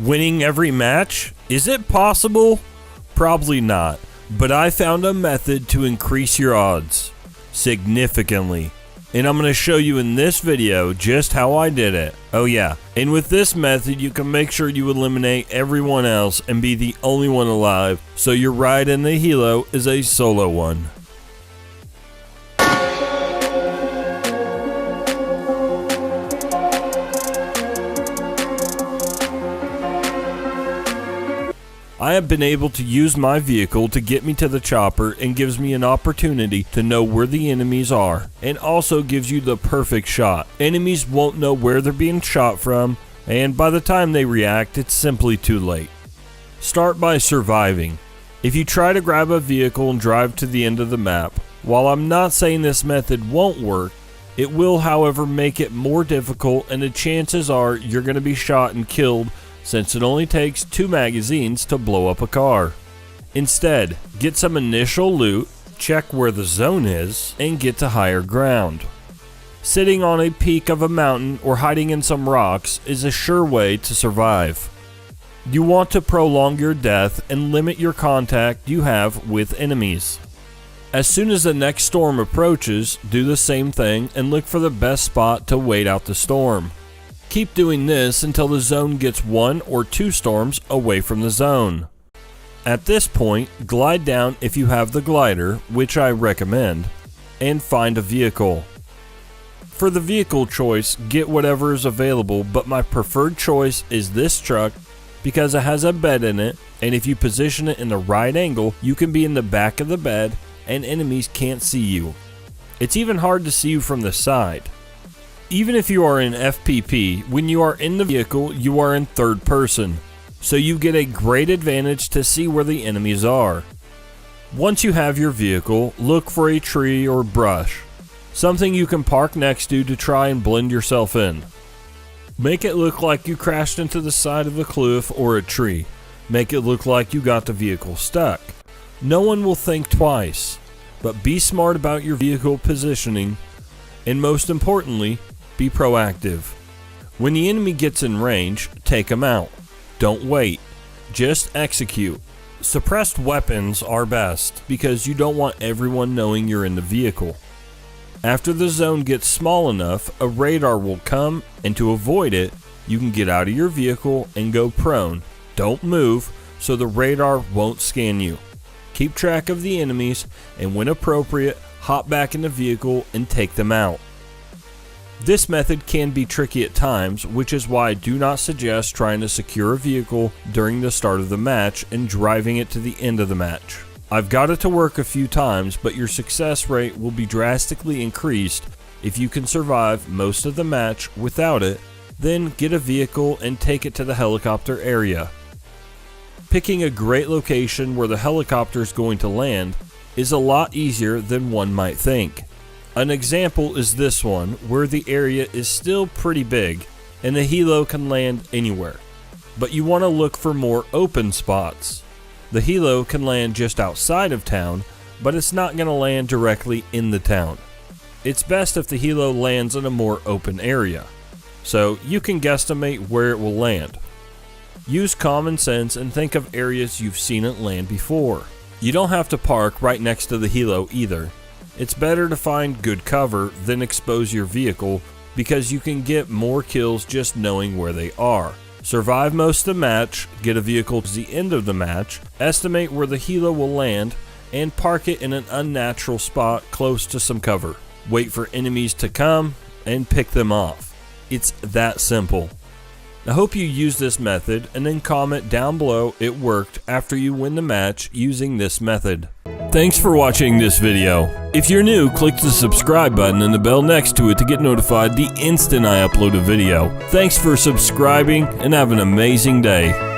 Winning every match? Is it possible? Probably not, but I found a method to increase your odds significantly. And I'm going to show you in this video just how I did it. Oh yeah, and with this method you can make sure you eliminate everyone else and be the only one alive, so your ride in the helo is a solo one. I have been able to use my vehicle to get me to the chopper and gives me an opportunity to know where the enemies are, and also gives you the perfect shot. Enemies won't know where they're being shot from, and by the time they react, it's simply too late. Start by surviving. If you try to grab a vehicle and drive to the end of the map, while I'm not saying this method won't work, it will however make it more difficult, and the chances are you're going to be shot and killed, since it only takes 2 magazines to blow up a car. Instead, get some initial loot, check where the zone is, and get to higher ground. Sitting on a peak of a mountain or hiding in some rocks is a sure way to survive. You want to prolong your death and limit your contact you have with enemies. As soon as the next storm approaches, do the same thing and look for the best spot to wait out the storm. Keep doing this until the zone gets 1 or 2 storms away from the zone. At this point, glide down if you have the glider, which I recommend, and find a vehicle. For the vehicle choice, get whatever is available, but my preferred choice is this truck because it has a bed in it, and if you position it in the right angle, you can be in the back of the bed and enemies can't see you. It's even hard to see you from the side. Even if you are in FPP, when you are in the vehicle, you are in third person, so you get a great advantage to see where the enemies are. Once you have your vehicle, look for a tree or brush, something you can park next to try and blend yourself in. Make it look like you crashed into the side of a cliff or a tree. Make it look like you got the vehicle stuck. No one will think twice, but be smart about your vehicle positioning, and most importantly, be proactive. When the enemy gets in range, take them out. Don't wait. Just execute. Suppressed weapons are best because you don't want everyone knowing you're in the vehicle. After the zone gets small enough, a radar will come, and to avoid it, you can get out of your vehicle and go prone. Don't move so the radar won't scan you. Keep track of the enemies, and when appropriate, hop back in the vehicle and take them out. This method can be tricky at times, which is why I do not suggest trying to secure a vehicle during the start of the match and driving it to the end of the match. I've got it to work a few times, but your success rate will be drastically increased if you can survive most of the match without it. Then get a vehicle and take it to the helicopter area. Picking a great location where the helicopter is going to land is a lot easier than one might think. An example is this one, where the area is still pretty big and the helo can land anywhere, but you want to look for more open spots. The helo can land just outside of town, but it's not going to land directly in the town. It's best if the helo lands in a more open area, so you can guesstimate where it will land. Use common sense and think of areas you've seen it land before. You don't have to park right next to the helo either. It's better to find good cover than expose your vehicle because you can get more kills just knowing where they are. Survive most of the match, get a vehicle to the end of the match, estimate where the helo will land, and park it in an unnatural spot close to some cover. Wait for enemies to come and pick them off. It's that simple. I hope you use this method and then comment down below it worked after you win the match using this method. Thanks for watching this video. If you're new, click the subscribe button and the bell next to it to get notified the instant I upload a video. Thanks for subscribing and have an amazing day.